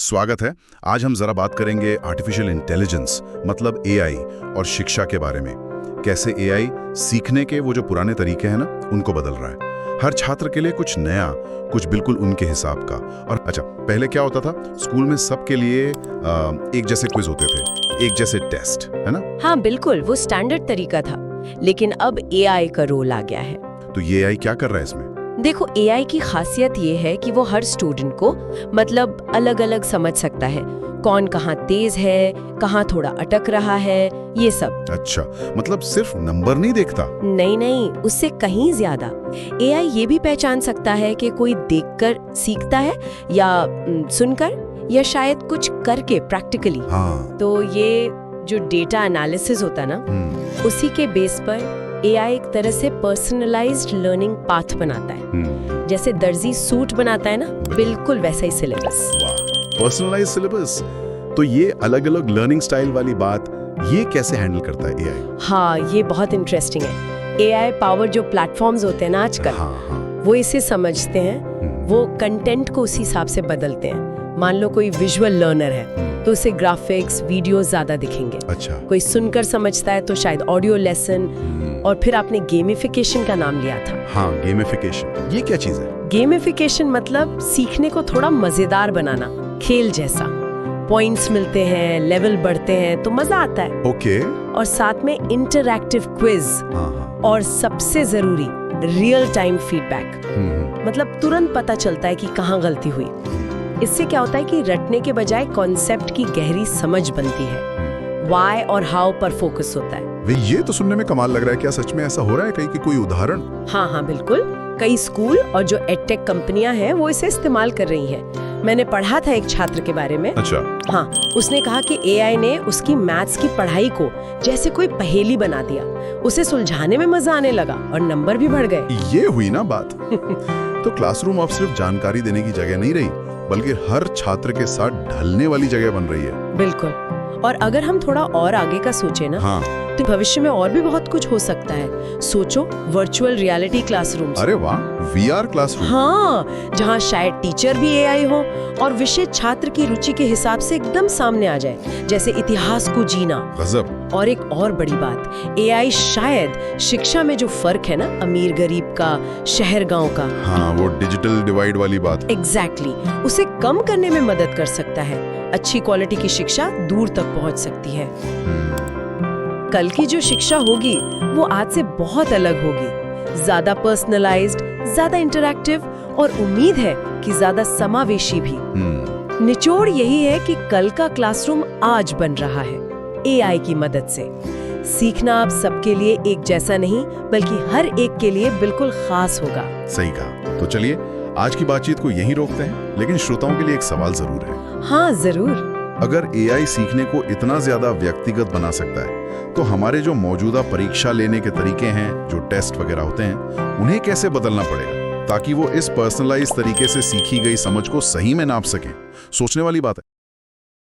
स्वागत है। आज हम जरा बात करेंगे आर्टिफिशियल इंटेलिजेंस मतलब एआई और शिक्षा के बारे में। कैसे एआई सीखने के वो जो पुराने तरीके हैं ना, उनको बदल रहा है। हर छात्र के लिए कुछ नया, कुछ बिल्कुल उनके हिसाब का। और अच्छा, पहले क्या होता था? स्कूल में सबके लिए एक जैसे क्विज होते थे, एक जैसे टेस्ट, है ना? हाँ बिल्कुल, वो स्टैंडर्ड तरीका था। लेकिन अब एआई का रोल आ गया है। तो ये एआई क्या कर रहा है इसमें? देखो, एआई की खासियत ये है कि वो हर स्टूडेंट को मतलब अलग अलग समझ सकता है। कौन कहाँ तेज है, कहाँ थोड़ा अटक रहा है, ये सब। अच्छा, मतलब सिर्फ नंबर नहीं देखता? नहीं, उससे कहीं ज्यादा। एआई ये भी पहचान सकता है कि कोई देखकर सीखता है या सुनकर या शायद कुछ करके प्रैक्टिकली। हाँ। तो ये जो डेटा एनालिसिस होता ना, उसी के बेस पर एआई एक तरह से पर्सनलाइज्ड लर्निंग पाथ बनाता है। जैसे दर्जी सूट बनाता है ना, बिल्कुल वैसा ही सिलेबस। Personalised syllabus. तो ये अलग अलग लर्निंग स्टाइल वाली बात, ये कैसे हैंडल करता है एआई? हाँ, ये बहुत इंटरेस्टिंग है। एआई पावर जो प्लेटफॉर्म्स होते हैं ना आजकल, हाँ। वो इसे समझते हैं। वो कंटेंट को उस हिसाब से बदलते हैं। मान लो कोई विजुअल लर्नर है तो उसे ग्राफिक्स, वीडियो ज्यादा दिखेंगे। अच्छा। कोई सुनकर समझता है तो शायद ऑडियो लेसन। और फिर आपने गेमिफिकेशन का नाम लिया था। हाँ, गेमिफिकेशन, ये क्या चीज है? गेमिफिकेशन मतलब सीखने को थोड़ा मजेदार बनाना, खेल जैसा। पॉइंट्स मिलते हैं, लेवल बढ़ते हैं तो मजा आता है। ओके। और साथ में इंटरैक्टिव क्विज। हाँ। और सबसे जरूरी रियल टाइम फीडबैक। मतलब तुरंत पता चलता है कि कहाँ गलती हुई। इससे क्या होता है कि रटने के बजाय कॉन्सेप्ट की गहरी समझ बनती है। वाई और हाउ पर फोकस होता है। वे ये तो सुनने में कमाल लग रहा है। क्या सच में ऐसा हो रहा है कहीं की कोई उदाहरण? हाँ बिल्कुल। कई स्कूल और जो एडटेक कंपनियां हैं वो इसे इस्तेमाल कर रही हैं। मैंने पढ़ा था एक छात्र के बारे में। अच्छा। हाँ, उसने कहा कि एआई ने उसकी मैथ्स की पढ़ाई को जैसे कोई पहेली बना दिया। उसे सुलझाने में मजा आने लगा और नंबर भी बढ़ गए। ये हुई ना बात। तो क्लासरूम अब सिर्फ जानकारी देने की जगह नहीं रही, बल्कि हर छात्र के साथ ढलने वाली जगह बन रही है। बिल्कुल। और अगर हम थोड़ा और आगे का सोचे ना, हाँ, तो भविष्य में और भी बहुत कुछ हो सकता है। सोचो, वर्चुअल रियलिटी क्लासरूम। अरे वाह, वीआर क्लासरूम। हाँ, जहाँ शायद टीचर भी एआई हो और विषय छात्र की रुचि के हिसाब से एकदम सामने आ जाए, जैसे इतिहास को जीना। गजब। और एक और बड़ी बात, एआई शायद शिक्षा में जो फर्क है ना, अमीर गरीब का, शहर गांव का, हाँ, वो डिजिटल डिवाइड वाली बात। एग्जैक्टली, उसे कम करने में मदद कर सकता है। अच्छी क्वालिटी की शिक्षा दूर तक पहुंच सकती है। कल की जो शिक्षा होगी वो आज से बहुत अलग होगी। ज्यादा पर्सनलाइज्ड, ज्यादा इंटरैक्टिव और उम्मीद है कि ज्यादा समावेशी भी। निचोड़ यही है कि कल का क्लासरूम आज बन रहा है एआई की मदद से। सीखना अब सबके लिए एक जैसा नहीं, बल्कि हर एक के लिए बिल्कुल खास होगा। सही कहा। तो चलिए आज की बातचीत को यहीं रोकते हैं, लेकिन श्रोताओं के लिए एक सवाल जरूर है। हाँ जरूर। अगर एआई सीखने को इतना ज्यादा व्यक्तिगत बना सकता है, तो हमारे जो मौजूदा परीक्षा लेने के तरीके हैं, जो टेस्ट वगैरह होते हैं, उन्हें कैसे बदलना पड़ेगा ताकि वो इस पर्सनलाइज तरीके से सीखी गई समझ को सही में नाप सकें? सोचने वाली बात है।